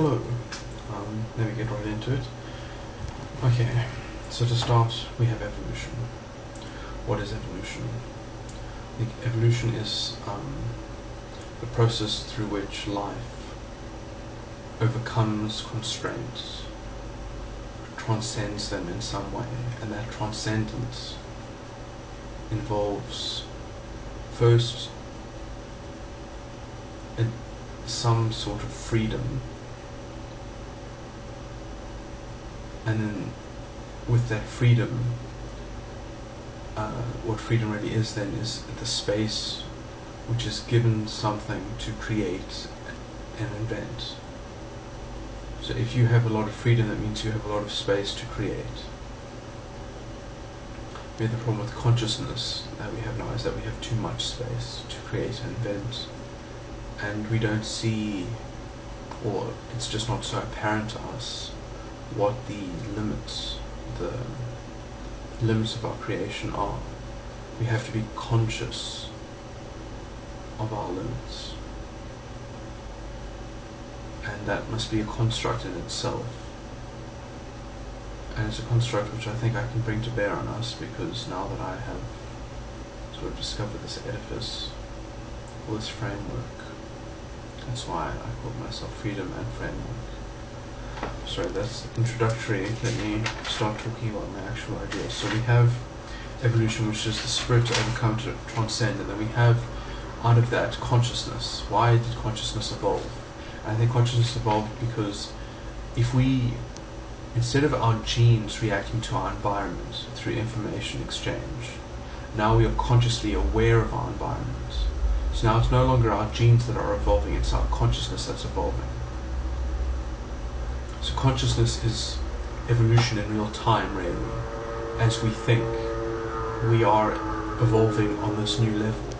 Hello. Let me get right into it. Okay, so to start, we have evolution. What is evolution? I think evolution is the process through which life overcomes constraints, transcends them in some way, and that transcendence involves first some sort of freedom, and then with that freedom, what freedom really is then is the space which is given something to create and invent. So if you have a lot of freedom, that means you have a lot of space to create. The problem with consciousness that we have now is that we have too much space to create and invent, and we don't see, or it's just not so apparent to us, what the limits of our creation are. We have to be conscious of our limits, and that must be a construct in itself. And it's a construct which I think I can bring to bear on us, because now that I have sort of discovered this edifice, or this framework, that's why I call myself Freedom and Framework. Sorry, that's introductory. Let me start talking about my actual ideas. So we have evolution, which is the spirit to overcome, to transcend, and then we have, out of that, consciousness. Why did consciousness evolve? I think consciousness evolved because if we, instead of our genes reacting to our environment through information exchange, now we are consciously aware of our environment. So now it's no longer our genes that are evolving, it's our consciousness that's evolving. So consciousness is evolution in real time, really. As we think, we are evolving on this new level.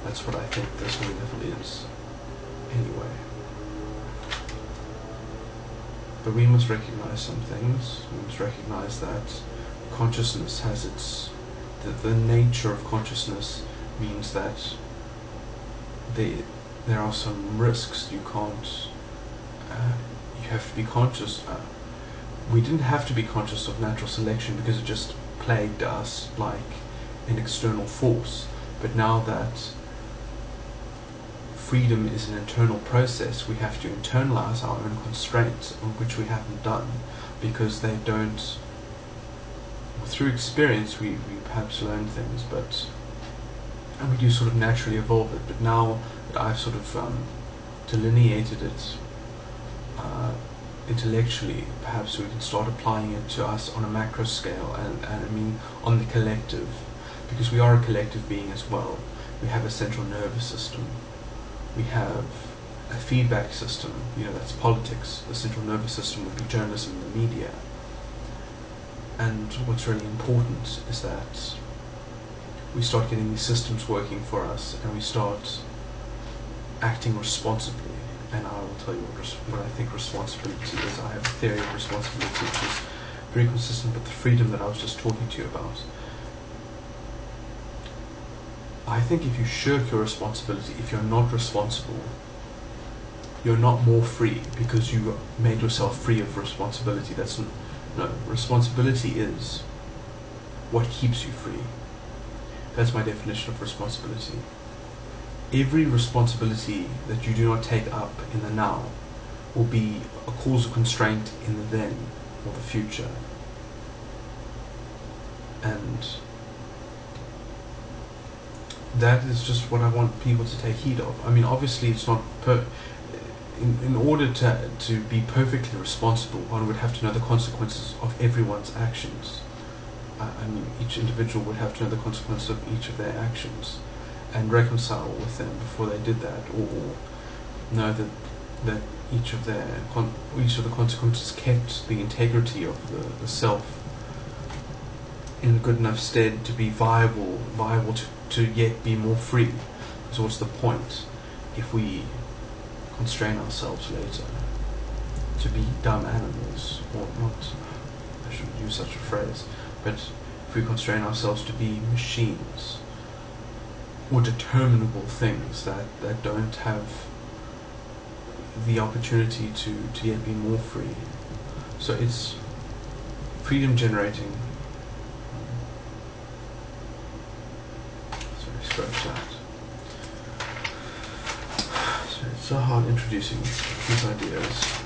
That's what I think this new level is, anyway. But we must recognize some things. We must recognize that consciousness has the nature of consciousness means that there are some risks. You can't, you have to be conscious. We didn't have to be conscious of natural selection because it just plagued us like an external force. But now that freedom is an internal process, we have to internalize our own constraints, which we haven't done, because they don't, through experience we perhaps learn things, and we do sort of naturally evolve it. But now that I've sort of delineated it intellectually, perhaps we can start applying it to us on a macro scale, and I mean on the collective, because we are a collective being as well. We have a central nervous system. We have a feedback system, that's politics. The central nervous system would be journalism and the media. And what's really important is that we start getting these systems working for us, and we start acting responsibly. And I will tell you what I think responsibility is. I have a theory of responsibility which is very consistent with the freedom that I was just talking to you about. I think if you shirk your responsibility, if you're not responsible, you're not more free because you made yourself free of responsibility. No, responsibility is what keeps you free. That's my definition of responsibility. Every responsibility that you do not take up in the now will be a cause of constraint in the then or the future. And that is just what I want people to take heed of. I mean, obviously it's not in order to be perfectly responsible, one would have to know the consequences of everyone's actions. I mean, each individual would have to know the consequences of each of their actions and reconcile with them before they did that, or know that each of the consequences kept the integrity of the self in good enough stead to be viable to yet be more free. So what's the point if we constrain ourselves later to be dumb animals, or not, I shouldn't use such a phrase, but if we constrain ourselves to be machines or determinable things that don't have the opportunity to yet be more free. So it's freedom generating. Sorry, scratch that. So it's so hard introducing these ideas.